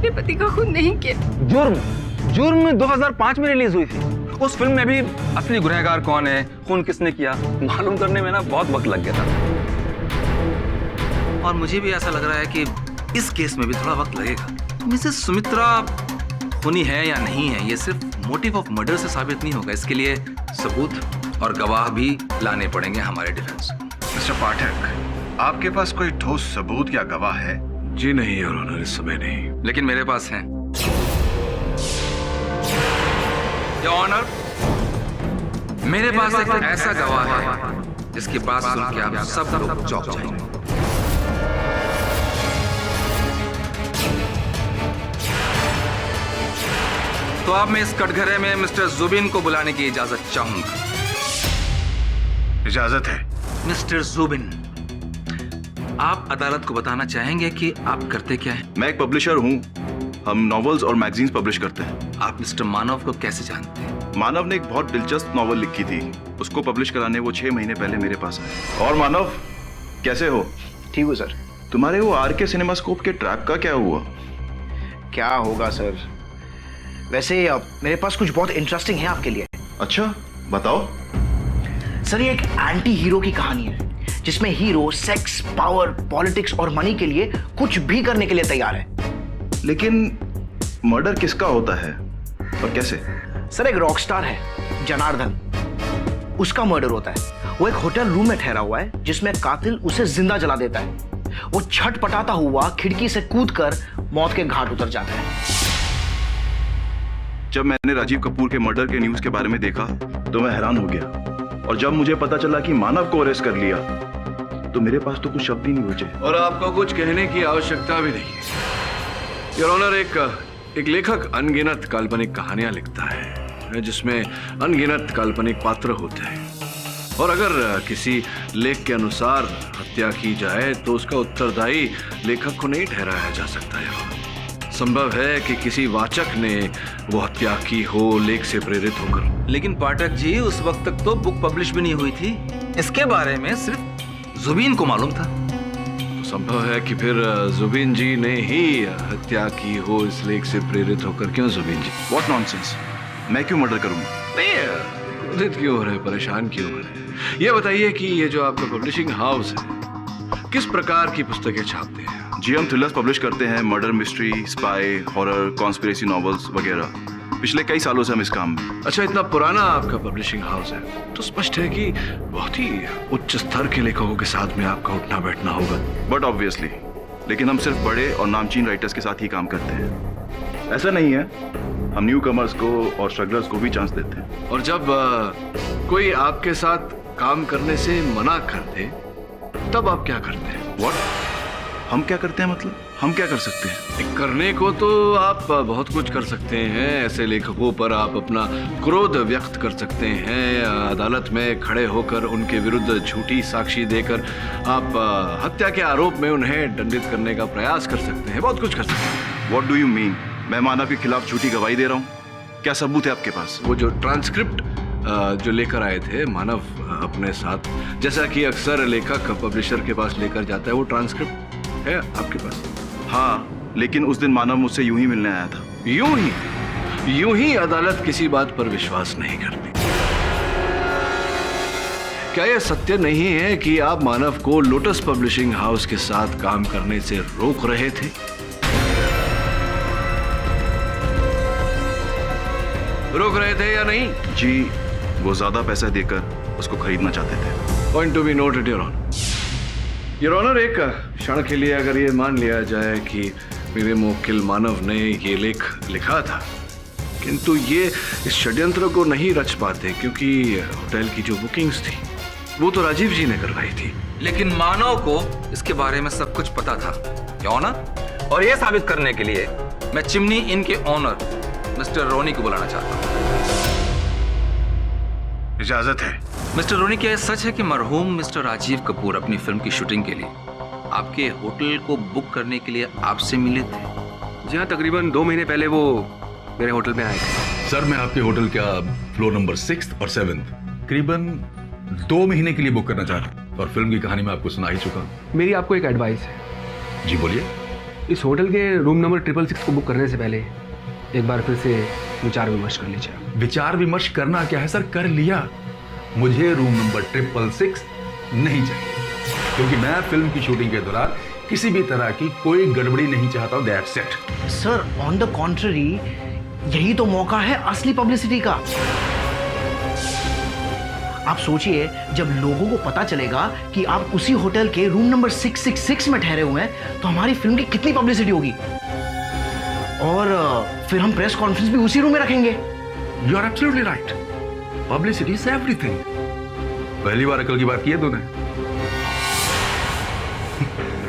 अपने पति का खून नहीं किया। जुर्म 2005 में रिलीज हुई थी। उस फिल्म में भी असली गुनहगार कौन है, खून किसने किया, मालूम करने में ना बहुत वक्त लग गया था। और मुझे भी ऐसा लग रहा है कि इस केस में भी थोड़ा वक्त लगेगा। मिसेस सुमित्रा खूनी है या नहीं है, ये सिर्फ मोटिव ऑफ मर्डर से साबित नहीं होगा। इसके लिए सबूत और गवाह भी लाने पड़ेंगे हमारे डिफेंस को। मिस्टर पाठक, आपके पास कोई ठोस सबूत या गवाह है? जी नहीं योर ऑनर, इस समय नहीं। लेकिन मेरे पास हैं। योर ऑनर, मेरे पास एक ऐसा गवाह है जिसकी बात सुन के आप सब लोग चौंक जाएंगे। तो अब मैं इस कटघरे में मिस्टर जुबिन को बुलाने की इजाजत चाहूंगा। इजाजत है। मिस्टर जुबिन, आप अदालत को बताना चाहेंगे कि आप करते क्या हैं? मैं एक पब्लिशर हूँ। हम नॉवेल्स और मैगजीन्स पब्लिश करते हैं। आप मिस्टर मानव को कैसे जानते हैं? मानव ने एक बहुत दिलचस्प नॉवल लिखी थी, उसको पब्लिश कराने वो 6 महीने पहले मेरे पास आए। और मानव, कैसे हो? ठीक हूँ सर। तुम्हारे वो आर.के. सिनेमास्कोप के ट्रैक का क्या हुआ? क्या होगा सर, वैसे मेरे पास कुछ बहुत इंटरेस्टिंग है आपके लिए। अच्छा, बताओ। सर ये एक एंटी हीरो की कहानी है जिसमें हीरो सेक्स, पावर, पॉलिटिक्स और मनी के लिए कुछ भी करने के लिए तैयार है। लेकिन मर्डर किसका होता है और कैसे? सर एक रॉक स्टार है जनार्दन, उसका मर्डर होता है। वो एक होटल रूम में ठहरा हुआ है जिसमें कातिल उसे जिंदा जला देता है। वो छटपटाता हुआ खिड़की से कूदकर मौत के घाट उतर जाता है। जब मैंने राजीव कपूर के मर्डर के न्यूज के बारे में देखा तो मैं हैरान हो गया, और जब मुझे पता चला कि मानव को अरेस्ट कर लिया तो मेरे पास तो कुछ शब्द ही नहीं बचे। और आपको कुछ कहने की आवश्यकता भी नहीं है योर ऑनर। एक लेखक अनगिनत काल्पनिक कहानियां लिखता है जिसमें अनगिनत काल्पनिक पात्र होते हैं, और अगर किसी लेख के अनुसार हत्या की जाए तो उसका उत्तरदायी लेखक को नहीं ठहराया जा सकता है। संभव है कि किसी वाचक ने वो हत्या की हो लेख से प्रेरित होकर। लेकिन पाठक जी, उस वक्त तक तो बुक पब्लिश भी नहीं हुई थी। इसके बारे में सिर्फ जुबीन को मालूम था। तो संभव है कि फिर जुबीन जी ने ही हत्या की हो इस लेख से प्रेरित होकर। क्यों जुबीन जी? व्हाट नॉनसेंस, मैं क्यों मर्डर करूंगा? नहीं, क्रोधित क्यों हो रहे, परेशान क्यों हो रहे? ये बताइए कि ये जो आपका पब्लिशिंग हाउस है किस प्रकार की पुस्तकें छापते हैं? जी, हम थ्रिलर्स पब्लिश करते हैं, murder mystery, spy, horror, conspiracy novels वगैरह। पिछले कई सालों से हम इस काम में। अच्छा, इतना पुराना आपका पब्लिशिंग हाउस है तो स्पष्ट है कि बहुत ही उच्च स्तर के लेखकों के साथ में आपका उठना बैठना होगा। बट ऑब्वियसली, लेकिन हम सिर्फ बड़े और नामचीन राइटर्स के साथ ही काम करते हैं। ऐसा नहीं है, हम न्यू कमर्स को और स्ट्रगलर्स को भी चांस देते हैं। और जब कोई आपके साथ काम करने से मना कर दे तब आप क्या करते हैं? व्हाट? हम क्या करते हैं मतलब? हम क्या कर सकते हैं? करने को तो आप बहुत कुछ कर सकते हैं। ऐसे लेखकों पर आप अपना क्रोध व्यक्त कर सकते हैं, अदालत में खड़े होकर उनके विरुद्ध झूठी साक्षी देकर आप हत्या के आरोप में उन्हें दंडित करने का प्रयास कर सकते हैं, बहुत कुछ कर सकते हैं। What do you mean? मैं मानव के खिलाफ झूठी गवाही दे रहा हूँ? क्या सबूत है आपके पास? वो जो ट्रांसक्रिप्ट जो लेकर आए थे मानव अपने साथ, जैसा कि अक्सर लेखक पब्लिशर के पास लेकर जाता है, वो ट्रांसक्रिप्ट है आपके पास? हाँ, लेकिन उस दिन मानव मुझसे यूं ही मिलने आया था। यूं ही अदालत किसी बात पर विश्वास नहीं करती। क्या यह सत्य नहीं है कि आप मानव को लोटस पब्लिशिंग हाउस के साथ काम करने से रोक रहे थे? रोक रहे थे या नहीं? जी, वो ज्यादा पैसा देकर उसको खरीदना चाहते थे। Point to be noted your honour. Your honour, एक क्षण के लिए अगर ये मान लिया जाए कि मेरे मुवक्किल मानव ने ये लेख लिखा था, किंतु ये इस षड्यंत्र को नहीं रच पाते क्योंकि होटल की जो बुकिंग्स थी वो तो राजीव जी ने करवाई थी। लेकिन मानव को इसके बारे में सब कुछ पता था, क्यों ना? और ये साबित करने के लिए मैं चिमनी इन के ओनर मिस्टर रोनी को बुलाना चाहता हूँ। इजाजत है। मिस्टर रोनी, क्या सच है कि मरहूम मिस्टर राजीव कपूर अपनी फिल्म की शूटिंग के लिए आपके होटल को बुक करने के लिए आपसे मिले थे? जी हाँ, तकरीबन 2 महीने पहले वो मेरे होटल में आए थे। सर, मैं आपके होटल का फ्लोर नंबर 6 और 7 करीबन 2 महीने के लिए बुक करना चाह रहा हूँ, और फिल्म की कहानी मैं आपको सुना ही चुका। मेरी आपको एक एडवाइस है। जी बोलिए। इस होटल के रूम नंबर 666 को बुक करने से पहले एक बार फिर से विचार विमर्श कर लीजिए। विचार विमर्श करना क्या है सर, कर लिया। मुझे रूम नंबर 666 नहीं चाहिए, क्योंकि मैं फिल्म की शूटिंग के दौरान किसी भी तरह की कोई गड़बड़ी नहीं चाहता हूं। That's it. Sir on the contrary, यही तो मौका है असली पब्लिसिटी का। आप सोचिए, जब लोगों को पता चलेगा कि आप उसी होटल के रूम नंबर 666 में ठहरे हुए हैं, तो हमारी फिल्म की कितनी पब्लिसिटी होगी। और फिर हम प्रेस कॉन्फ्रेंस भी उसी रूम में रखेंगे। You are absolutely right. Publicity is everything. पहली बार अकल की बात की है तूने।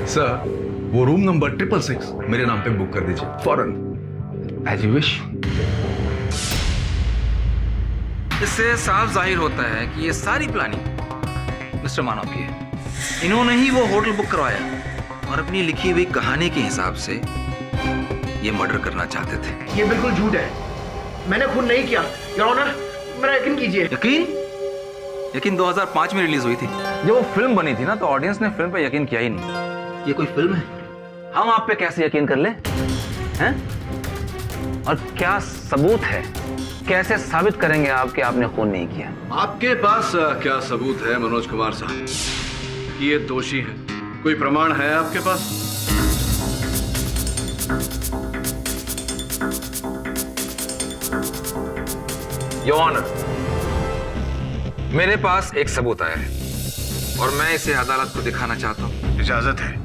सर, वो रूम नंबर 666 मेरे नाम पे बुक कर दीजिए फौरन। As you wish. इससे साफ जाहिर होता है कि ये सारी प्लानिंग मिस्टर मानव की है। इन्होंने ही वो होटल बुक करवाया और अपनी लिखी हुई कहानी के हिसाब से ये मर्डर करना चाहते थे। ये बिल्कुल झूठ है, मैंने खून नहीं किया। योर ऑनर, मेरा यकीन कीजिए। यकीन 2005 में रिलीज हुई थी। जब वो फिल्म बनी थी ना, तो ऑडियंस ने फिल्म पे यकीन किया ही नहीं। ये कोई फिल्म है, हम आप पे कैसे यकीन कर ले हैं? और क्या सबूत है, कैसे साबित करेंगे आप कि आपने खून नहीं किया? आपके पास क्या सबूत है मनोज कुमार साहब कि ये दोषी है? कोई प्रमाण है आपके पास? योर ऑनर, मेरे पास एक सबूत आया है और मैं इसे अदालत को दिखाना चाहता हूं। इजाजत है।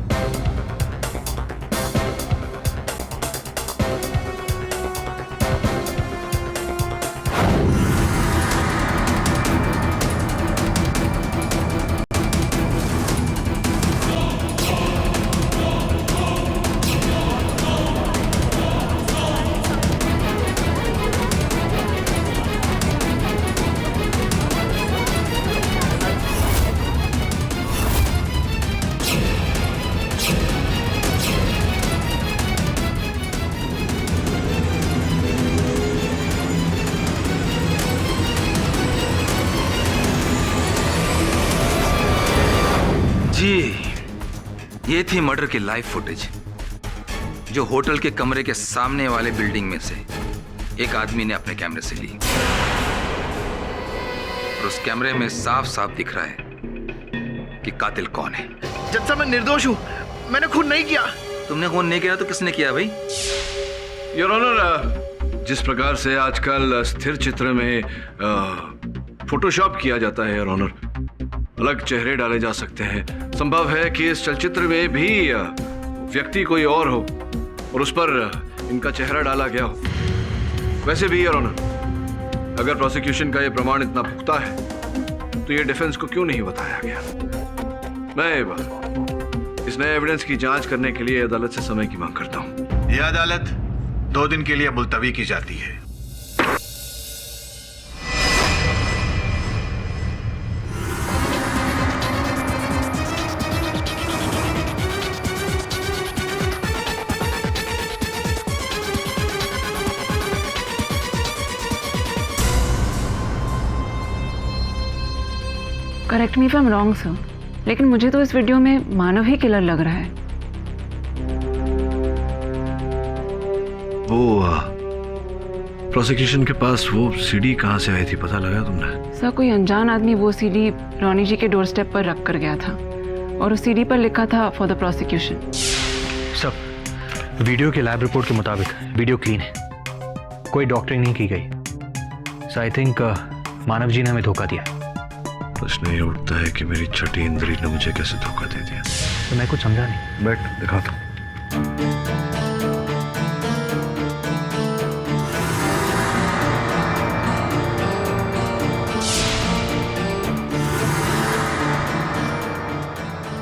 ये थी मर्डर की लाइव फुटेज, जो होटल के कमरे के सामने वाले बिल्डिंग में से एक आदमी ने अपने कैमरे से ली। और उस कैमरे में साफ साफ दिख रहा है कि कातिल कौन है। जज साहब, मैं निर्दोष हूं, मैंने खून नहीं किया। तुमने खून नहीं किया तो किसने किया भाई? योर ऑनर, जिस प्रकार से आजकल स्थिर चित्र में फोटोशॉप किया जाता है, योर ऑनर, अलग चेहरे डाले जा सकते हैं। संभव है कि इस चलचित्र में भी व्यक्ति कोई और हो और उस पर इनका चेहरा डाला गया हो। वैसे भी योर ऑनर, अगर प्रोसिक्यूशन का यह प्रमाण इतना पुख्ता है तो ये डिफेंस को क्यों नहीं बताया गया? मैं इस नए एविडेंस की जांच करने के लिए अदालत से समय की मांग करता हूं। यह अदालत 2 दिन के लिए मुलतवी की जाती है। Correct me if I am wrong sir, लेकिन मुझे तो इस वीडियो में मानव ही किलर लग रहा है। वो प्रोसिक्यूशन के पास वो सीडी कहाँ से आई थी, पता लगा तुमने? सर, कोई अनजान आदमी वो सीडी रोनी जी के डोर स्टेप पर रख कर गया था और उस सीडी पर लिखा था फॉर द प्रोसिक्यूशन। सब वीडियो के लैब रिपोर्ट के मुताबिक वीडियो क्लीन है, कोई डॉक्टरिंग नहीं की गई। सो आई थिंक मानव जी ने हमें धोखा दिया। प्रश्न ये उठता है कि मेरी छठी इंद्री ने मुझे कैसे धोखा दे दिया। तो मैं कुछ समझा नहीं। बैठ, दिखा दो।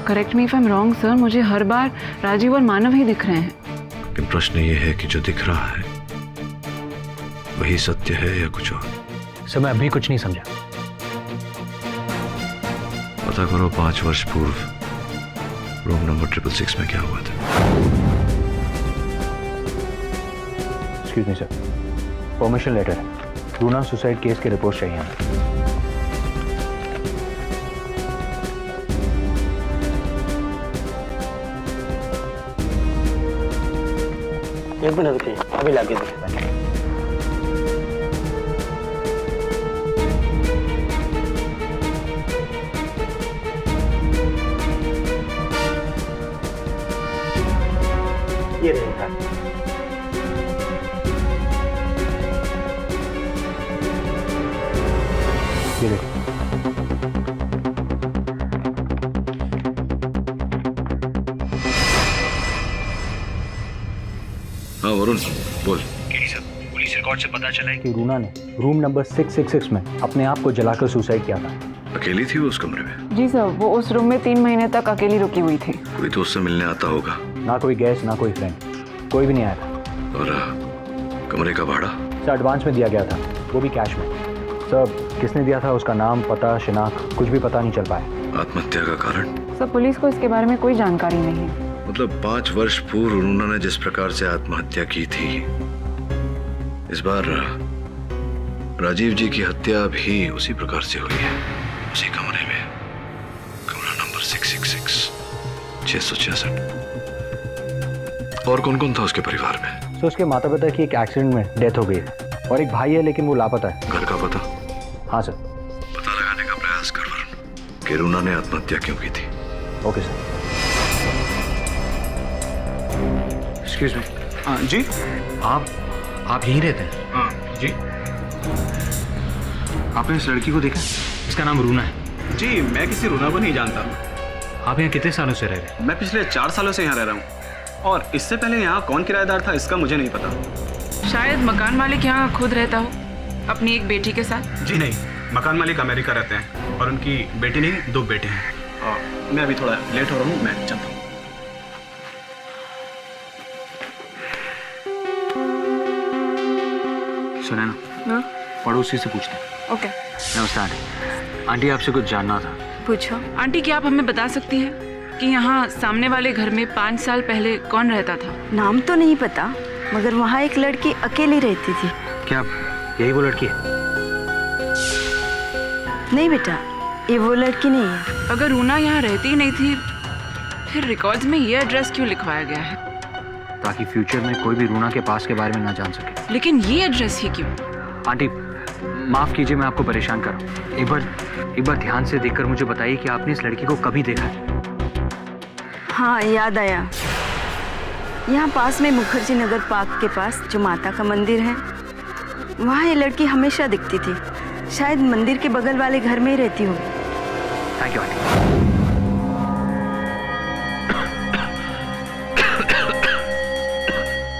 Correct me if I am wrong sir, मुझे हर बार राजीव और मानव ही दिख रहे हैं। लेकिन प्रश्न ये है कि जो दिख रहा है वही सत्य है या कुछ और? सर, मैं अभी कुछ नहीं समझा। पता करो 5 वर्ष पूर्व रूम नंबर 666 में क्या हुआ था। Excuse me sir, permission letter है। रूना सुसाइड केस की रिपोर्ट चाहिए हमें। एक मिनट रुकिए, अभी लाके देते हैं। ये रहेगा। ये देखो। हाँ वरुण बोल। पुलिस रिकॉर्ड से पता चला है कि रूना ने रूम नंबर 666 में अपने आप को जलाकर सुसाइड किया था। अकेली थी वो उस कमरे में? जी सर, वो उस रूम में 3 महीने तक अकेली रुकी हुई थी। कोई तो उससे मिलने आता होगा? ना कोई गेस्ट ना कोई फ्रेंड, कोई भी नहीं आया था। और कमरे का भाड़ा? सर एडवांस में दिया गया था, वो भी कैश में। सर किसने दिया था उसका नाम पता शिनाख्त कुछ भी पता नहीं चल पाया। आत्महत्या का कारण? सर पुलिस को इसके बारे में कोई जानकारी नहीं है। मतलब 5 वर्ष पूर्व रूना ने जिस प्रकार से आत्महत्या की थी, इस बार राजीव जी की हत्या भी उसी प्रकार से हुई है, उसी कमरे में, कमरा नंबर 666 666। और कौन कौन था उसके परिवार में? तो उसके माता पिता की एक एक्सीडेंट में डेथ हो गई है और एक भाई है लेकिन वो लापता है। घर का पता? हाँ सर। पता लगाने का प्रयास कर वरुण कि रूना ने आत्महत्या क्यों की थी। Okay sir. Excuse me. जी आप यहीं रहते हैं? हाँ जी। आपने इस लड़की को देखा? इसका नाम रूना है। जी मैं किसी रूना को नहीं जानता। आप यहाँ कितने सालों से रह रहे हैं? मैं पिछले 4 सालों से यहाँ रह रहा हूँ और इससे पहले यहाँ कौन किराएदार था इसका मुझे नहीं पता। शायद मकान मालिक यहाँ खुद रहता हो अपनी एक बेटी के साथ। जी नहीं, मकान मालिक अमेरिका रहते हैं और उनकी बेटी नहीं 2 बेटे हैं। और मैं अभी थोड़ा लेट हो रहा हूँ, मैं चलता हूँ। सुना ना, पड़ोसी से पूछते हैं। ओके। नमस्ते आंटी। आंटी आपसे कुछ जानना था। पूछो। आंटी क्या आप हमें बता सकती हैं कि यहाँ सामने वाले घर में 5 साल पहले कौन रहता था? नाम तो नहीं पता, मगर वहाँ एक लड़की अकेली रहती थी। क्या यही वो लड़की है? नहीं बेटा, ये वो लड़की नहीं है। अगर रूना यहाँ रहती ही नहीं थी, फिर रिकॉर्ड्स में ये एड्रेस क्यों लिखवाया गया है? ताकि फ्यूचर में कोई भी रूना के पास के बारे में ना जान सके। लेकिन ये एड्रेस ही क्यों? आंटी माफ कीजिए, मैं आपको परेशान कर रहा हूँ। एक बार ध्यान से देखकर मुझे बताइए कि आपने इस लड़की को कभी देखा है? हाँ याद आया, यहाँ पास में मुखर्जी नगर पार्क के पास जो माता का मंदिर है, वहाँ ये लड़की हमेशा दिखती थी। शायद मंदिर के बगल वाले घर में ही रहती होगी। Thank you aunty.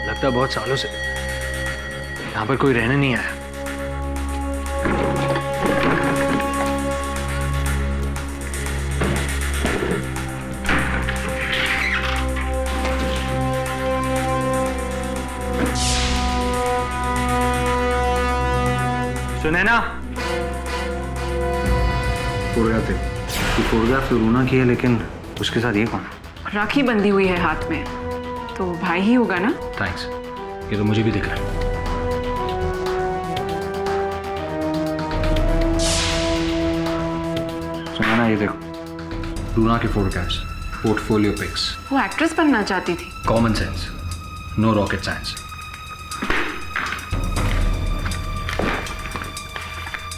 लगता है बहुत सालों से यहाँ पर कोई रहने नहीं आया। सुनैना, फोटोग्राफ देखो। ये फोटोग्राफ तो रूना की है, लेकिन उसके साथ ये कौन? राखी बंधी हुई है हाथ में, तो भाई ही होगा ना? थैंक्स, ये तो मुझे भी दिख रहा है। सुनैना ये देखो, रूना के फोटोग्राफ्स, पोर्टफोलियो पिक्स। वो एक्ट्रेस बनना चाहती थी। Common sense, no rocket science.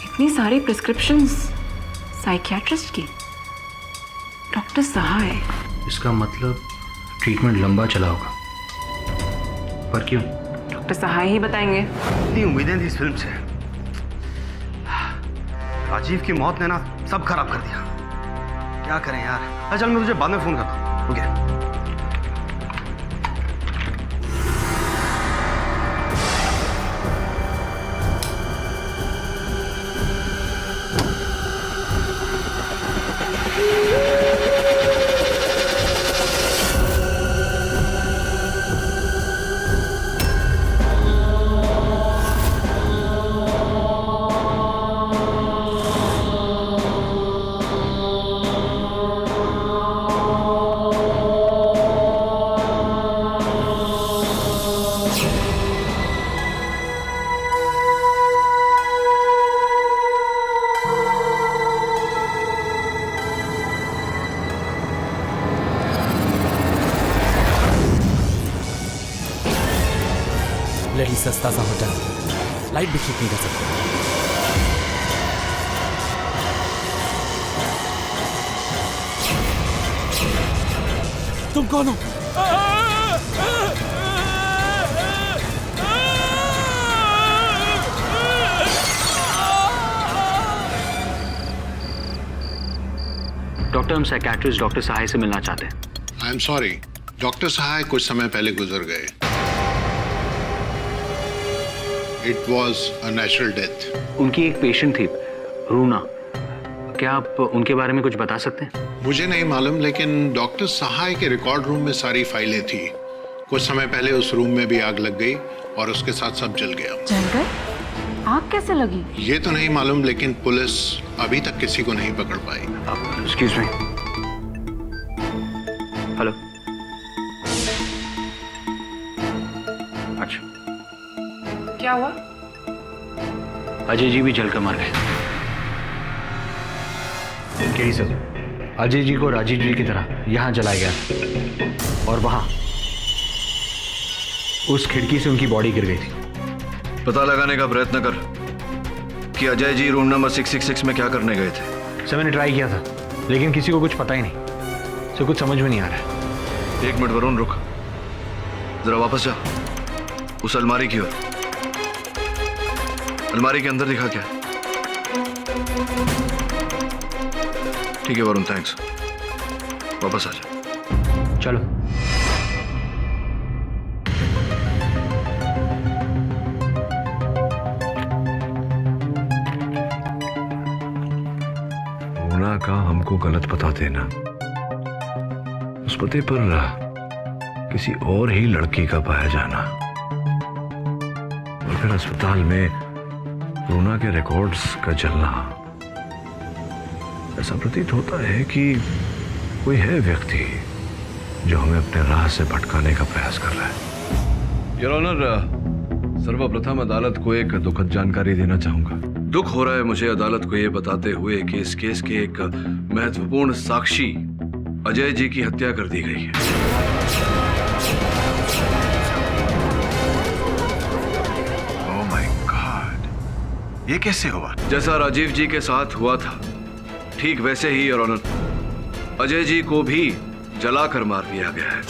इतनी सारी प्रिस्क्रिप्शंस साइकियाट्रिस्ट की, डॉक्टर सहाय। इसका मतलब ट्रीटमेंट लंबा चला होगा, पर क्यों? डॉक्टर सहाय ही बताएंगे। इतनी उम्मीदें थी इस फिल्म से, राजीव की मौत ने ना सब खराब कर दिया। क्या करें यार। चल मैं तुझे बाद में फोन करता हूँ। ओके। कहीं सस्ता सा होटल, लाइट भी ठीक नहीं कर सकते। तुम कौन हो? डॉक्टर, हम साइकेट्रिस्ट डॉक्टर सहाय से मिलना चाहते हैं। आई एम सॉरी, डॉक्टर सहाय कुछ समय पहले गुजर गए। It was a natural death. उनकी एक पेशेंट थी, रूना। क्या आप उनके बारे में कुछ बता सकते हैं? मुझे नहीं मालूम, लेकिन डॉक्टर सहाय के रिकॉर्ड रूम में सारी फाइलें थी। कुछ समय पहले उस रूम में भी आग लग गई और उसके साथ सब जल गया। जल गए? आग कैसे लगी? ये तो नहीं मालूम, लेकिन पुलिस अभी तक किसी को नहीं पकड़ पाई। Excuse me. हेलो। अच्छा, क्या हुआ? अजय जी भी जलकर मर गए। यही सर, अजय जी को राजीव जी की तरह यहाँ जलाया गया और वहाँ उस खिड़की से उनकी बॉडी गिर गई थी। पता लगाने का प्रयत्न कर कि अजय जी रूम नंबर 666 में क्या करने गए थे। सर मैंने ट्राई किया था, लेकिन किसी को कुछ पता ही नहीं। सर कुछ समझ में नहीं आ रहा है। एक मिनट वरुण, रुक जरा, वापस जा उस अलमारी की ओर। अलमारी के अंदर दिखा क्या? ठीक है वरुण, थैंक्स। वापस आ जा। चलो। रूना का हमको गलत पता देना, उस पते पर किसी और ही लड़की का पाया जाना और फिर अस्पताल में रूना के रिकॉर्ड्स का जलना। ऐसा प्रतीत होता है कि कोई है व्यक्ति जो हमें अपने राह से भटकाने का प्रयास कर रहा है। योर ऑनर, सर्वप्रथम अदालत को एक दुखद जानकारी देना चाहूंगा। दुख हो रहा है मुझे अदालत को यह बताते हुए कि इस केस के एक महत्वपूर्ण साक्षी अजय जी की हत्या कर दी गई है। ओह माय गॉड, ये कैसे हुआ? जैसा राजीव जी के साथ हुआ था ठीक वैसे ही योर ऑनर अजय जी को भी जलाकर मार दिया गया है।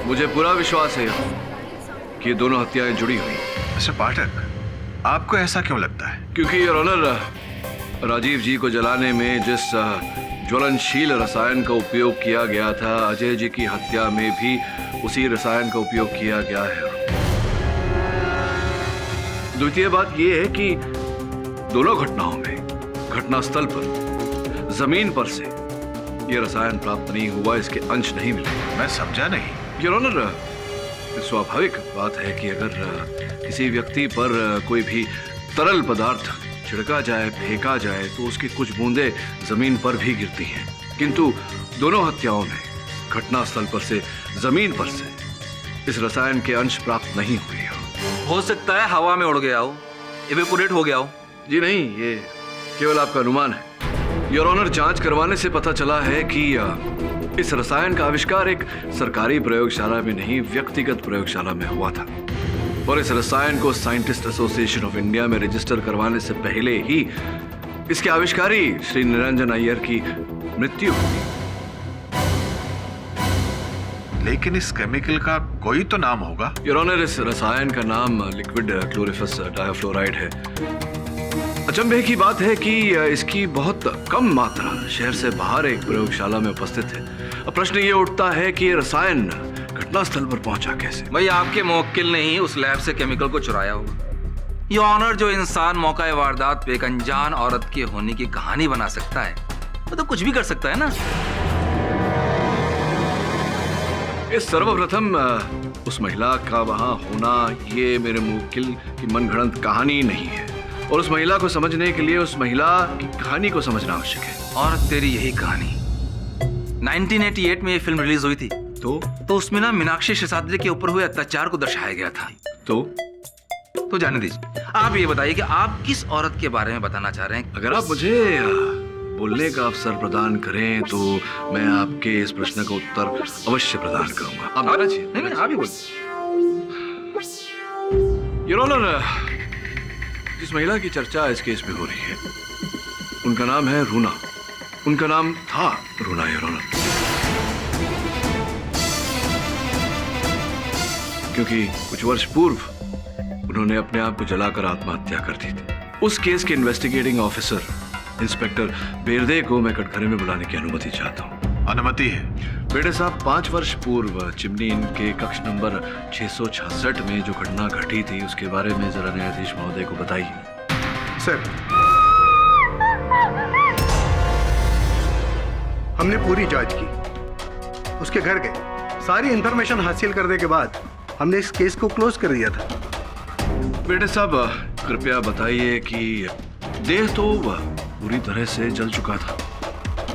मुझे पूरा विश्वास है कि ये दोनों हत्याएं जुड़ी हुई। मिस्टर पाठक, आपको ऐसा क्यों लगता है? क्योंकि योर ऑनर राजीव जी को जलाने में जिस ज्वलनशील रसायन का उपयोग किया गया था, अजय जी की हत्या में भी उसी रसायन का उपयोग किया गया है। द्वितीय बात यह है कि दोनों घटनाओं में घटनास्थल पर जमीन पर से यह रसायन प्राप्त नहीं हुआ, इसके अंश नहीं मिले। मैं समझा नहीं। योर ऑनर, स्वाभाविक बात है कि अगर किसी व्यक्ति पर कोई भी तरल पदार्थ छिड़का जाए, फेंका जाए, तो उसकी कुछ बूंदें जमीन पर भी गिरती हैं, किंतु दोनों हत्याओं में घटनास्थल पर से जमीन पर से इस रसायन के अंश प्राप्त नहीं हुए। हो सकता है हवा में उड़ गया हो, इवेपोरेट हो गया हो। जी नहीं, ये केवल आपका अनुमान है। योर ऑनर, जांच करवाने से पता चला है कि इस रसायन का आविष्कार एक सरकारी प्रयोगशाला में नहीं, व्यक्तिगत प्रयोगशाला में हुआ था और इस रसायन को साइंटिस्ट एसोसिएशन ऑफ इंडिया में रजिस्टर करवाने से पहले ही इसके आविष्कारी श्री निरंजन अय्यर की मृत्यु हुई। लेकिन इस केमिकल का कोई तो नाम होगा। योर ऑनर, इस रसायन का नाम लिक्विड क्लोरोफस डाइफ्लोराइड है। अचंभे की बात है कि इसकी बहुत कम मात्रा शहर से बाहर एक प्रयोगशाला में उपस्थित है। अब प्रश्न ये उठता है कि ये रसायन घटनास्थल पर पहुंचा कैसे? भाई, आपके मुवक्किल ने ही उस लैब से केमिकल को चुराया होगा। ये ऑनर, जो इंसान मौका वारदात पे एक अनजान औरत के होने की कहानी बना सकता है, वो तो कुछ भी कर सकता है ना। इस सर्वप्रथम उस महिला का वहां होना ये मेरे मुवक्किल की मनगढ़ंत कहानी नहीं है, और उस महिला को समझने के लिए उस महिला की कहानी को समझना आवश्यक है। और तेरी यही कहानी 1988 में ये फिल्म रिलीज हुई थी, तो उसमें ना मीनाक्षी शेषाद्री के ऊपर हुए अत्याचार को दर्शाया गया था। तो जाने दीजिए, आप ये बताइए कि आप किस औरत के बारे में बताना चाह रहे हैं? अगर आप मुझे बोलने का अवसर प्रदान करें तो मैं आपके इस प्रश्न का उत्तर अवश्य प्रदान करूंगा। आप नहीं, आप ही बोलिए। योर ऑनर, जिस महिला की चर्चा इस केस में हो रही है उनका नाम है रूना। उनका नाम था रूना, योर ऑनर। क्योंकि कुछ वर्ष पूर्व उन्होंने अपने आप को जलाकर आत्महत्या कर दी थी। उस केस के इन्वेस्टिगेटिंग ऑफिसर इंस्पेक्टर बेरदे को मैं कटघरे में बुलाने की अनुमति चाहता हूँ। अनुमति है। बेटे साहब, 5 वर्ष पूर्व चिमनी इन के कक्ष नंबर 666 में जो घटना घटी थी उसके बारे में जरा न्यायाधीश महोदय को बताइए। सर, हमने पूरी जांच की, उसके घर गए, सारी इंफॉर्मेशन हासिल करने के बाद हमने इस केस को क्लोज कर दिया था। बेटे साहब, कृपया बताइए कि देह तो पूरी तरह से जल चुका था,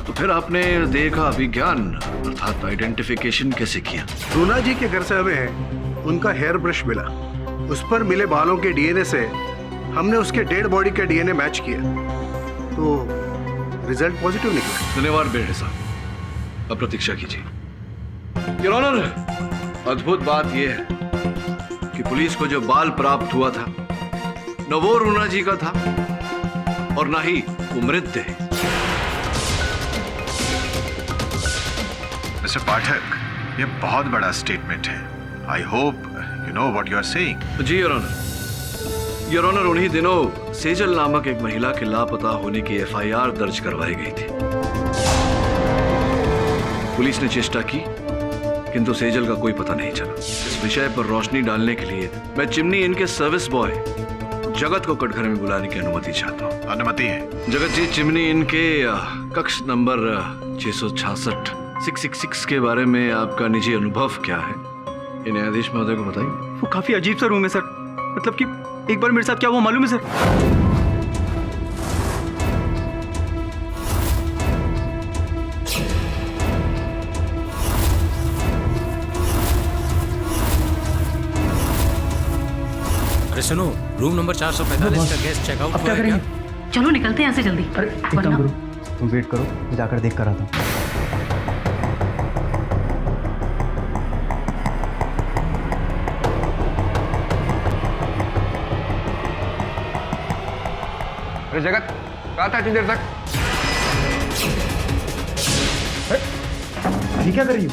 तो फिर आपने देह का अभिज्ञान अर्थात आइडेंटिफिकेशन कैसे किया? रूना जी के घर से हमें उनका हेयर ब्रश मिला। उस पर मिले बालों के डीएनए से हमने उसके डेड बॉडी का डीएनए मैच किया, तो रिजल्ट पॉजिटिव निकला। धन्यवाद बेटे साहब, अब प्रतीक्षा कीजिए। योर ऑनर, अद्भुत बात यह है कि पुलिस को जो बाल प्राप्त हुआ था न वो रूना जी का था और ना ही वो मृत है। मिस्टर पाठक, ये बहुत बड़ा स्टेटमेंट है। I hope you know what you are saying. जी योर ऑनर। योर ऑनर, उन्हीं दिनों सेजल नामक एक महिला के लापता होने की एफआईआर दर्ज करवाई गई थी। पुलिस ने चेष्टा की किंतु सेजल का कोई पता नहीं चला। इस विषय पर रोशनी डालने के लिए मैं चिमनी इनके सर्विस बॉय जगत को कटघरे में बुलाने की अनुमति चाहता हूँ। अनुमति है। जगत जी, चिमनी इनके कक्ष नंबर 666 666 के बारे में आपका निजी अनुभव क्या है, ये न्यायाधीश महोदय को बताइए। वो काफी अजीब सा रूम है सर। मतलब कि एक बार मेरे साथ क्या हुआ मालूम है सर? अरे सुनो, रूम नंबर 445 का गेस्ट चेकआउट हुआ है क्या? चलो निकलते हैं यहाँ से जल्दी। अरे एक काम करो, तुम वेट करो, मैं जाकर देख कर आता हूँ। अरे जगत, कहाँ था इतनी देर तक? ये क्या कर रही हो?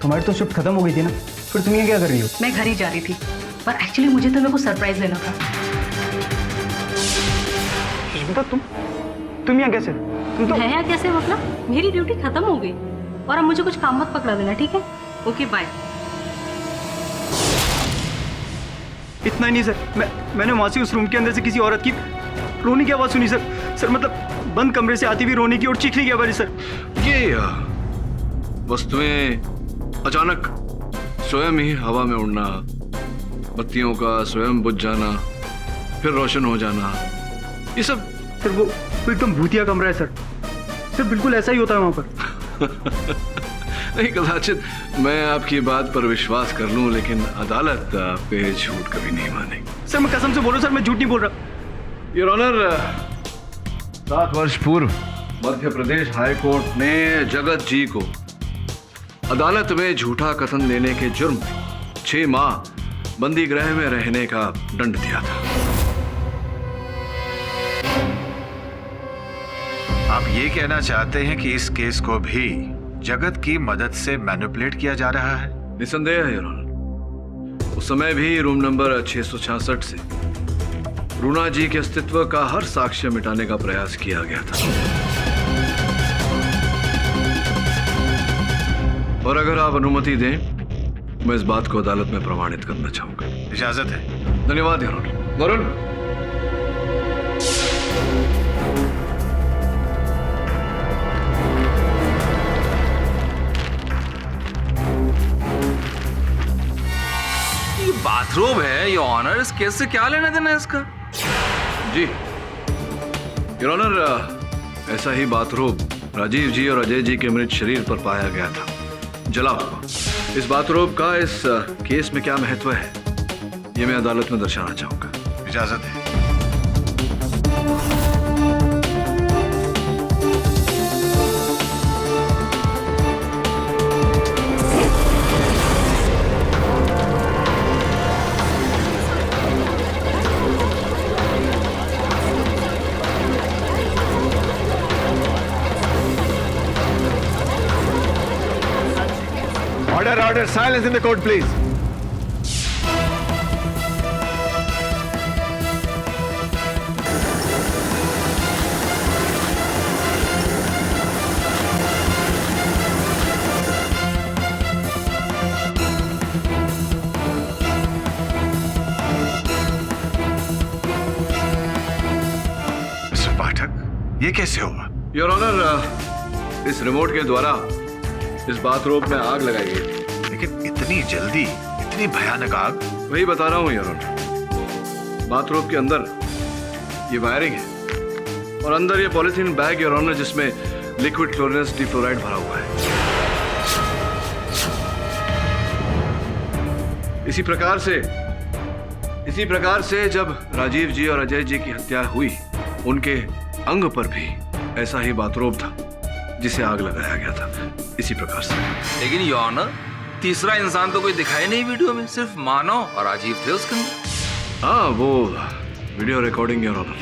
तुम्हारी तो शिफ्ट खत्म हो गई थी ना, फिर तुम ये क्या कर रही हो? मैं घर ही जा रही थी, पर एक्चुअली मुझे तो मेरे को सरप्राइज देना था। सुष्मिता, तुम यहाँ कैसे? तुम तो मैं यहाँ कैसे? मतलब मेरी ड्यूटी खत्म हो गई और अब मुझे कुछ काम मत पकड़ा देना, ठीक है? Okay bye. इतना ही नहीं सर, मैंने वहां से उस रूम के अंदर से किसी औरत की रोने की आवाज सुनी सर। सर मतलब बंद कमरे से आती हुई रोने की और चीखने की आवाज सर। ये वस्तुएं अचानक स्वयं ही हवा में उड़ना, बत्तियों का स्वयं बुझ जाना, फिर रोशन हो जाना, ये सब। सर वो एकदम भूतिया कमरा है सर। सर बिल्कुल ऐसा ही होता है वहां पर। नहीं, कदाचित मैं आपकी बात पर विश्वास कर लूं, लेकिन अदालत आपके झूठ कभी नहीं मानेगी। सर मैं कसम से बोल रहा हूं सर, मैं झूठ नहीं बोल रहा। योर ऑनर, 7 वर्ष पूर्व मध्य प्रदेश हाई कोर्ट ने जगत जी को अदालत में झूठा कथन देने के जुर्म में 6 माह बंदी गृह में रहने का दंड दिया था। आप ये कहना चाहते हैं कि इस केस को भी जगत की मदद से मैनिपुलेट किया जा रहा है? निसंदेह योर ऑनर, उस समय भी रूम नंबर 666 से रूना जी के अस्तित्व का हर साक्ष्य मिटाने का प्रयास किया गया था। और अगर आप अनुमति दें, मैं इस बात को अदालत में प्रमाणित करना चाहूंगा। इजाजत है। धन्यवाद योर ऑनर। वरुण, ये बाथरूम है योर ऑनर, इस केस से क्या लेना देना है इसका? जी योर ऑनर, ऐसा ही बाथरोब राजीव जी और अजय जी के मृत शरीर पर पाया गया था, जला हुआ। इस बाथरोब का इस केस में क्या महत्व है, ये मैं अदालत में दर्शाना चाहूंगा। इजाजत है। Order order, silence in the court please. Mister Pathak, ये कैसे हुआ? योर ऑनर, इस रिमोट के द्वारा इस बाथरूम में आग लगाई गई। लेकिन इतनी जल्दी, इतनी भयानक आग? वही बता रहा हूँ योर ऑनर। बाथरूम के अंदर ये वायरिंग है और अंदर ये पॉलिथीन बैग योर ऑनर, जिसमें लिक्विड क्लोरिनस डिफ्लोराइड भरा हुआ है। इसी प्रकार से जब राजीव जी और अजय जी की हत्या हुई, उनके अंग पर भी ऐसा ही बाथरूम था जिसे आग लगाया गया था, इसी प्रकार से। लेकिन योर ऑनर, तीसरा इंसान तो कोई दिखाई नहीं वीडियो में, सिर्फ मानव और राजीव थे उसके अंदर। हाँ, वो वीडियो रिकॉर्डिंग योर ऑनर,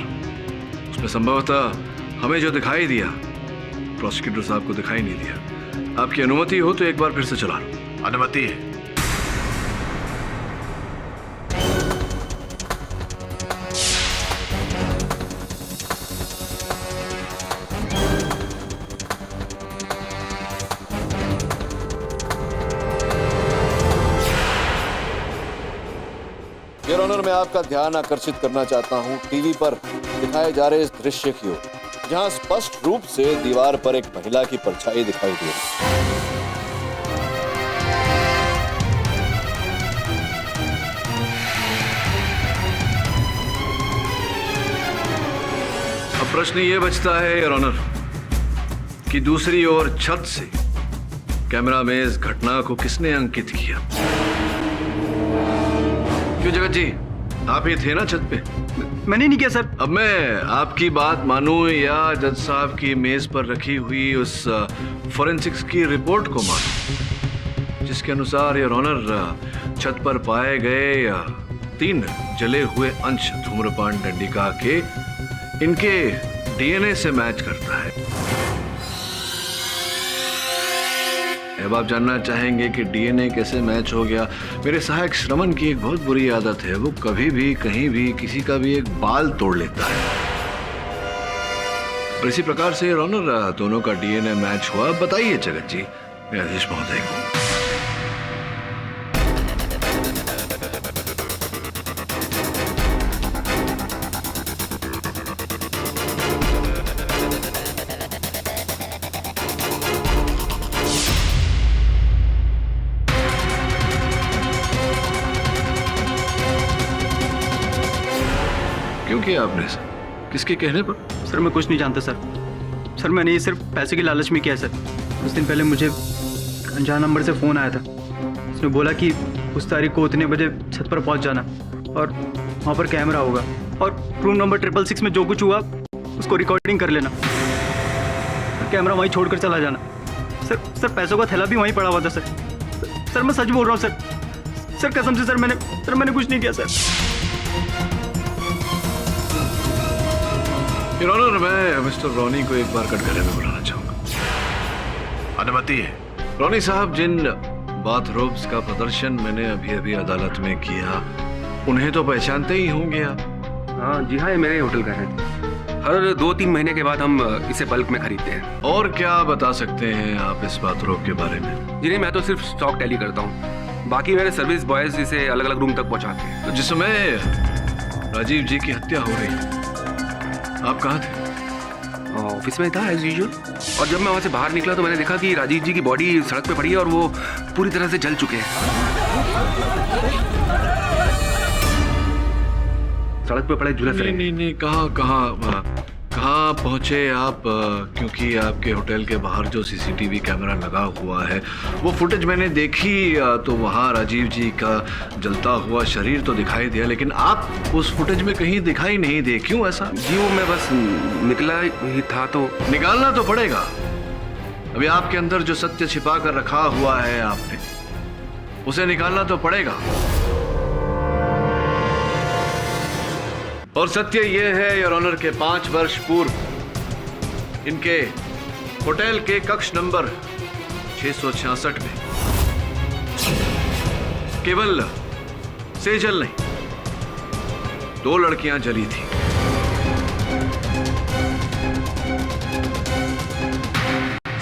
उसमें संभवतः हमें जो दिखाई दिया, प्रोसिक्यूटर साहब को दिखाई नहीं दिया। आपकी अनुमति हो तो एक बार फिर से चला लो। अनुमति है। योर ऑनर, मैं आपका ध्यान आकर्षित करना चाहता हूं टीवी पर दिखाए जा रहे इस दृश्य की ओर, जहां स्पष्ट रूप से दीवार पर एक महिला की परछाई दिखाई दे रही है। अब प्रश्न ये बचता है योर ऑनर कि दूसरी ओर छत से कैमरा में इस घटना को किसने अंकित किया? क्यों जगत जी, आप ही थे ना छत पे? मैंने नहीं किया सर। अब मैं आपकी बात मानूं या जज साहब की मेज पर रखी हुई उस फोरेंसिक्स की रिपोर्ट को मानूं, जिसके अनुसार योर ऑनर छत पर पाए गए 3 जले हुए अंश धूम्रपान डंडिका के इनके डीएनए से मैच करता है। अब आप जानना चाहेंगे कि डीएनए कैसे मैच हो गया। मेरे सहायक श्रवण की एक बहुत बुरी आदत है, वो कभी भी कहीं भी किसी का भी एक बाल तोड़ लेता है, और इसी प्रकार से योर ऑनर दोनों का डीएनए मैच हुआ। बताइए जगत जी, न्यायाधीश महोदय को। क्यों किया आपने सर? किसके कहने पर? सर मैं कुछ नहीं जानता सर। सर मैंने ये सिर्फ पैसे की लालच में किया सर। कुछ दिन पहले मुझे अनजान नंबर से फ़ोन आया था। उसने बोला कि उस तारीख को उतने बजे छत पर पहुंच जाना और वहाँ पर कैमरा होगा और रूम नंबर 666 में जो कुछ हुआ उसको रिकॉर्डिंग कर लेना, कैमरा वहीं छोड़कर चला जाना। सर पैसों का थैला भी वहीं पड़ा हुआ था सर। मैं सच बोल रहा हूँ सर कसम से सर मैंने कुछ नहीं किया सर। योर ऑनर, मैं मिस्टर रॉनी को एक बार कटघरे में बुलाना चाहूंगा। अनुमति है। रॉनी साहब, जिन बाथरोब्स का प्रदर्शन मैंने अभी अदालत में किया, उन्हें तो पहचानते ही होंगे आप? हाँ जी हाँ, ये मेरे होटल का है। हर 2-3 महीने के बाद हम इसे बल्क में खरीदते हैं। और क्या बता सकते हैं आप इस बाथरोब के बारे में? जी नहीं, मैं तो सिर्फ स्टॉक टैली करता हूँ, बाकी मेरे सर्विस बॉयज इसे अलग अलग रूम तक पहुँचाते हैं। तो जिस समय राजीव जी की हत्या हो रही, आप कहाँ थे? ऑफिस में था एज यूजुअल, और जब मैं वहाँ से बाहर निकला तो मैंने देखा कि राजीव जी की बॉडी सड़क पे पड़ी है और वो पूरी तरह से जल चुके हैं। सड़क पे पड़े झुलस रहे। नहीं, कहाँ पहुंचे आप? क्योंकि आपके होटल के बाहर जो सीसीटीवी कैमरा लगा हुआ है, वो फुटेज मैंने देखी, तो वहाँ राजीव जी का जलता हुआ शरीर तो दिखाई दिया, लेकिन आप उस फुटेज में कहीं दिखाई नहीं दे। क्यों ऐसा? जी वो मैं बस निकला ही था तो। निकालना तो पड़ेगा। अभी आपके अंदर जो सत्य छिपा कर रखा हुआ है आपने, उसे निकालना तो पड़ेगा। और सत्य यह है योर ऑनर के 5 वर्ष पूर्व इनके होटल के कक्ष नंबर 666 में केवल सेजल नहीं, 2 लड़कियां जली थी।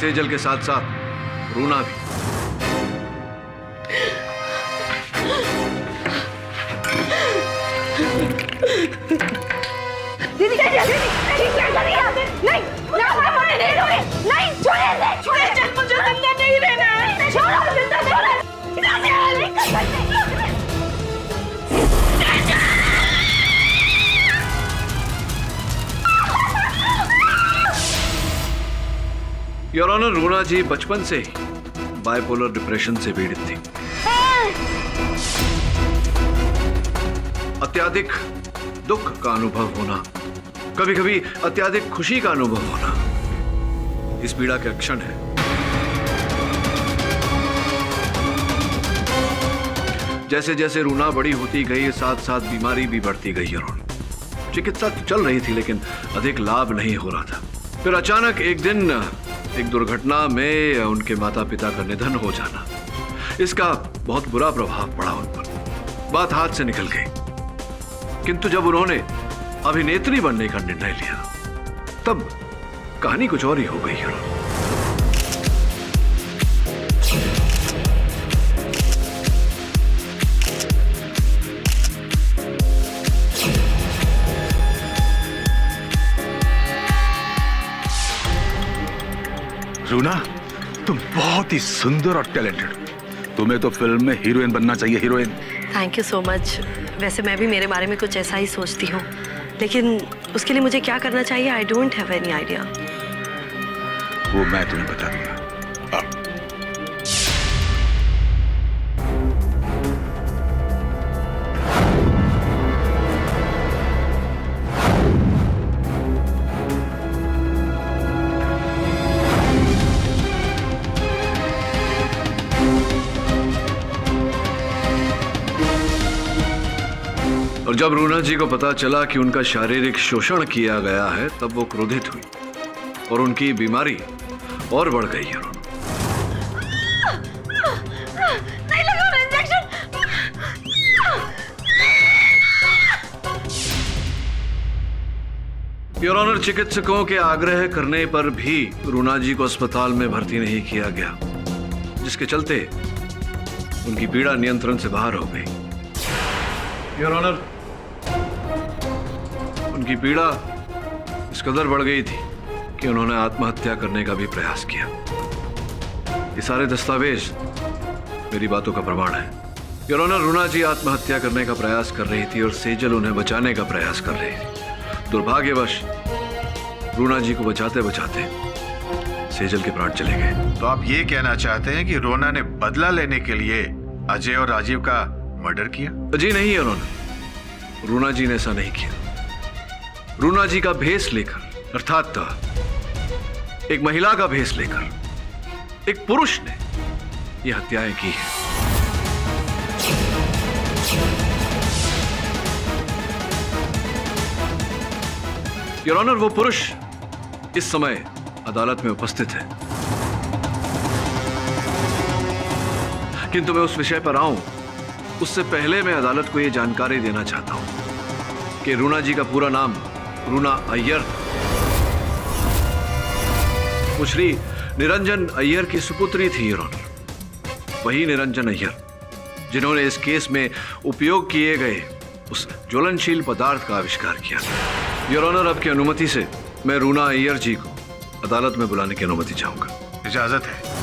सेजल के साथ साथ रूना भी। दीदी क्या किया? नहीं, नहीं, छोड़े, चल मुझे जिंदा नहीं रहना है। छोड़ो, जिंदा नहीं कर सकते। योर ऑनर, रूना जी बचपन से ही बाइपोलर डिप्रेशन से पीड़ित थी। अत्यधिक दुख का अनुभव होना, कभी कभी अत्यधिक खुशी का अनुभव होना, इस पीड़ा के लक्षण है। जैसे जैसे रूना बड़ी होती गई, साथ साथ बीमारी भी बढ़ती गई। योर ऑनर, चिकित्सा तो चल रही थी लेकिन अधिक लाभ नहीं हो रहा था। फिर अचानक एक दिन एक दुर्घटना में उनके माता पिता का निधन हो जाना, इसका बहुत बुरा प्रभाव पड़ा उन पर। बात हाथ से निकल गई। किंतु जब उन्होंने अभिनेत्री बनने का निर्णय लिया, तब कहानी कुछ और ही हो गई। रूना, तुम बहुत ही सुंदर और टैलेंटेड। तुम्हें तो फिल्म में हीरोइन बनना चाहिए, heroine. Thank you so much. वैसे मैं भी मेरे बारे में कुछ ऐसा ही सोचती हूँ, लेकिन उसके लिए मुझे क्या करना चाहिए, I don't have any idea. वो मैं तुम्हें बता दूंगा। और जब रूना जी को पता चला कि उनका शारीरिक शोषण किया गया है, तब वो क्रोधित हुई और उनकी बीमारी और बढ़ गई। नहीं लगा इंजेक्शन। योर ऑनर, चिकित्सकों के आग्रह करने पर भी रूना जी को अस्पताल में भर्ती नहीं किया गया, जिसके चलते उनकी पीड़ा नियंत्रण से बाहर हो गई। योर ऑनर, उनकी पीड़ा इस कदर बढ़ गई थी कि उन्होंने आत्महत्या करने का भी प्रयास किया। ये सारे दस्तावेज मेरी बातों का प्रमाण है। योर ऑनर, रूना जी आत्महत्या करने का प्रयास कर रही थी और सेजल उन्हें बचाने का प्रयास कर रही थी। दुर्भाग्यवश रूना जी को बचाते बचाते सेजल के प्राण चले गए। तो आप ये कहना चाहते हैं कि रोना ने बदला लेने के लिए अजय और राजीव का मर्डर किया? जी नहीं योर ऑनर, रूना जी ने ऐसा नहीं किया। रूना जी का भेष लेकर, अर्थात एक महिला का भेष लेकर एक पुरुष ने यह हत्याएं की है। योर ऑनर, वो पुरुष इस समय अदालत में उपस्थित है, किंतु मैं उस विषय पर आऊं उससे पहले मैं अदालत को यह जानकारी देना चाहता हूं कि रूना जी का पूरा नाम रूना अय्यर, वो श्री निरंजन अय्यर की सुपुत्री थी। योर ऑनर, वही निरंजन अय्यर जिन्होंने इस केस में उपयोग किए गए उस ज्वलनशील पदार्थ का आविष्कार किया। योर ऑनर, आपकी अनुमति से मैं रूना अय्यर जी को अदालत में बुलाने की अनुमति चाहूंगा। इजाजत है।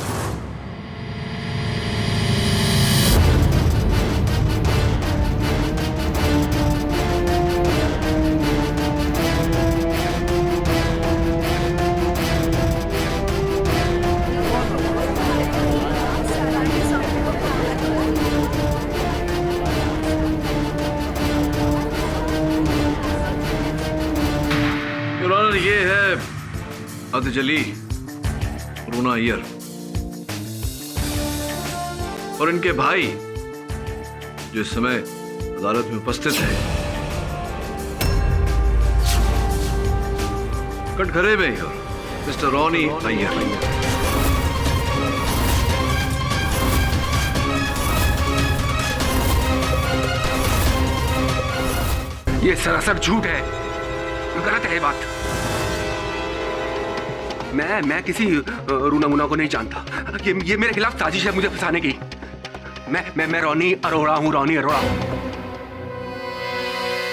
ये है अधजली रूना अय्यर और इनके भाई जो इस समय अदालत में उपस्थित है। कटघरे में मिस्टर रॉनी अय्यर। ये सरासर झूठ है, गलत है ये बात। मैं किसी रूना मुना को नहीं जानता। ये मेरे खिलाफ साजिश है मुझे फंसाने की। मैं रोनी अरोड़ा हूँ, रोनी अरोड़ा।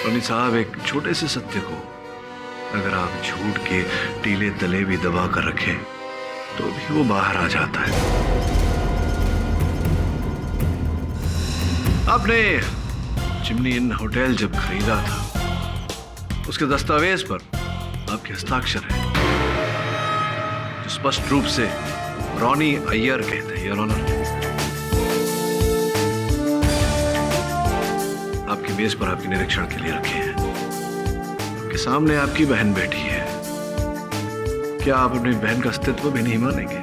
रोनी साहब, एक छोटे से सत्य को अगर आप झूठ के टीले तले भी दबा कर रखें तो भी वो बाहर आ जाता है। आपने चिमनी इन होटल जब खरीदा था, उसके दस्तावेज पर आपके हस्ताक्षर है जो स्पष्ट रूप से रोनी अय्यर कहते हैं, योर ऑनर। आपकी मेज पर आपके निरीक्षण के लिए रखे हैं। आपके सामने आपकी बहन बैठी है। क्या आप अपनी बहन का अस्तित्व भी नहीं मानेंगे?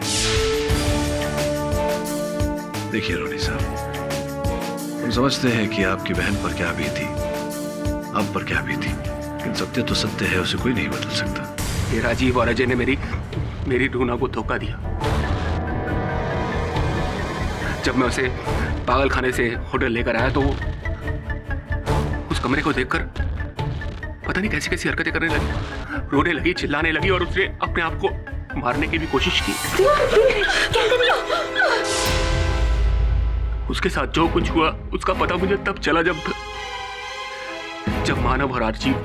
देखिए रोनी साहब, हम समझते हैं कि आपकी बहन पर क्या बीती, आप पर क्या बीती, लेकिन सत्य तो सत्य है, उसे कोई नहीं बदल सकता। ये राजीव और अजय ने मेरी रूना को धोखा दिया। जब मैं उसे पागल खाने से होटल लेकर आया तो उस कमरे को देखकर पता नहीं कैसी कैसी हरकतें करने लगी, रोने लगी, चिल्लाने लगी और उसने अपने आप को मारने की भी कोशिश की। उसके साथ जो कुछ हुआ उसका पता मुझे तब चला जब मानव और आरजीव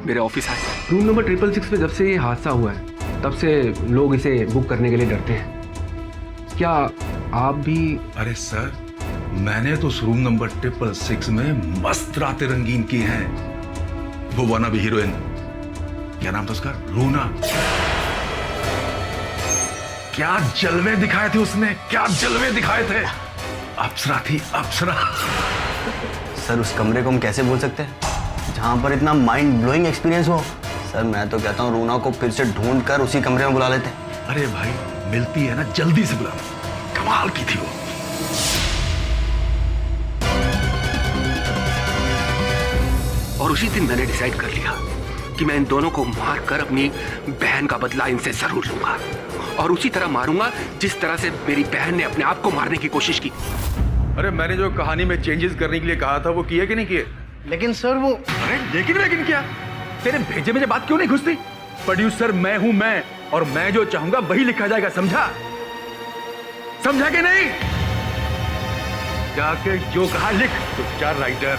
मेरे ऑफिस आए। रूम नंबर 666 पे जब से ये हादसा हुआ है तब से लोग इसे बुक करने के लिए डरते हैं। क्या आप भी? अरे सर, मैंने तो उस रूम नंबर 666 में मस्त रातें रंगीन की हैं। वो वाना भी हीरोइन, क्या नाम था उसका, रूना। क्या जलवे दिखाए थे उसने, क्या जलवे दिखाए थे। अप्सरा थी, अप्सरा। सर, उस कमरे को हम कैसे बोल सकते हैं जहां पर इतना माइंड ब्लोइंग एक्सपीरियंस हो? सर, मैं तो कहता हूँ रूना को फिर से ढूंढ कर उसी कमरे में बुला लेते। अरे भाई, मिलती है ना, जल्दी से बुला। कमाल की थी वो। और उसी दिन मैंने डिसाइड कर लिया कि मैं इन दोनों को मारकर अपनी बहन का बदला इनसे जरूर लूंगा, और उसी तरह मारूंगा जिस तरह से मेरी बहन ने अपने आप को मारने की कोशिश की। अरे मैंने जो कहानी में चेंजेस करने के लिए कहा था वो किए कि नहीं किए? लेकिन सर वो, अरे लेकिन क्या, तेरे भेजे में बात क्यों नहीं घुसती? प्रोड्यूसर मैं हूं, मैं, और मैं जो चाहूंगा वही लिखा जाएगा, समझा? समझा कि नहीं? जाके जो कहा लिख, तो चार राइटर।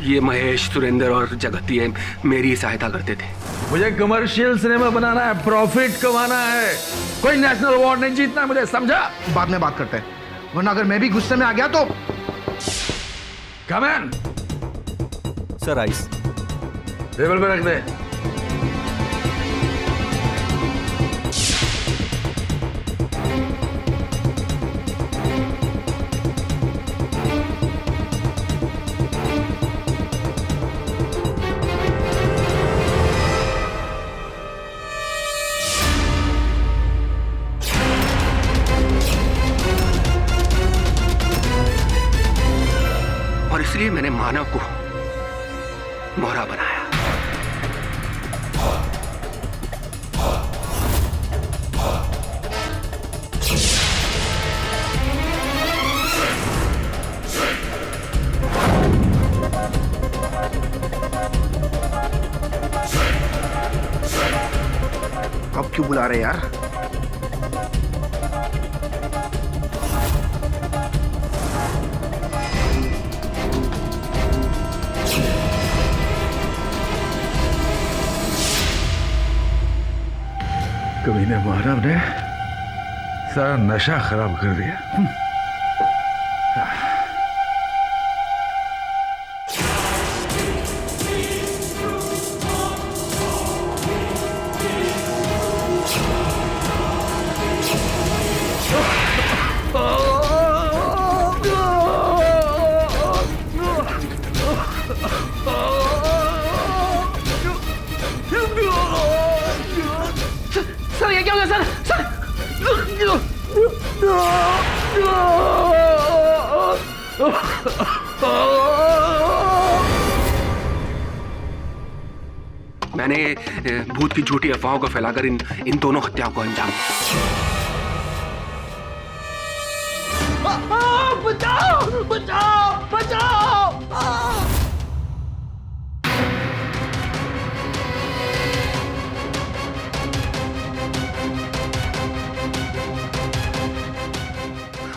ये महेश, सुरेंद्र और जगत ये मेरी सहायता करते थे। मुझे कमर्शियल सिनेमा बनाना है, प्रॉफिट कमाना है, कोई नेशनल अवार्ड नहीं जीतना है मुझे, समझा? बाद में बात करते हैं, वरना अगर मैं भी गुस्से में आ गया तो। Come on sir, ice table पे रख दे। और इसलिए मैंने मानव को मोहरा बनाया। अब क्यों बुला रहे यार? कमीने मानव ने सारा नशा खराब कर दिया। सर, ये क्या हो गया सर? मैंने भूत की झूठी अफवाहों को फैलाकर इन दोनों हत्याओं को अंजाम दिया। बचाओ बचाओ।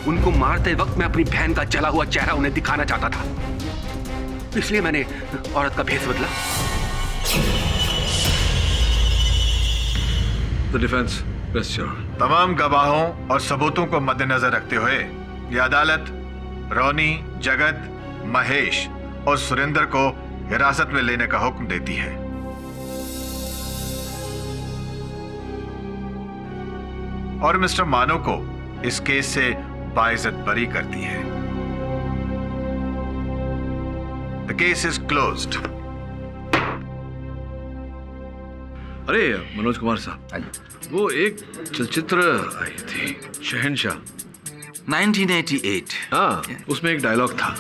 उनको मारते वक्त मैं अपनी बहन का जला हुआ चेहरा उन्हें दिखाना चाहता था, इसलिए मैंने औरत का भेष बदला। The defense, rest your honor. तमाम गवाहों और सबूतों को मद्देनजर रखते हुए ये अदालत रोनी, जगत, महेश और सुरेंद्र को हिरासत में लेने का हुक्म देती है। और मिस्टर मानो को इस केस से बाइज्जत बरी करती है। The case is closed. अरे मनोज कुमार साहब, वो एक चलचित्र आई थी शहंशाह 1988। हाँ, उसमें एक डायलॉग था,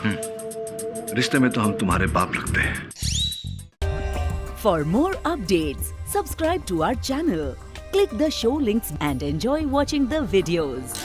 रिश्ते में तो हम तुम्हारे बाप लगते हैं। For more updates, subscribe to our channel, click the show links and enjoy watching the videos.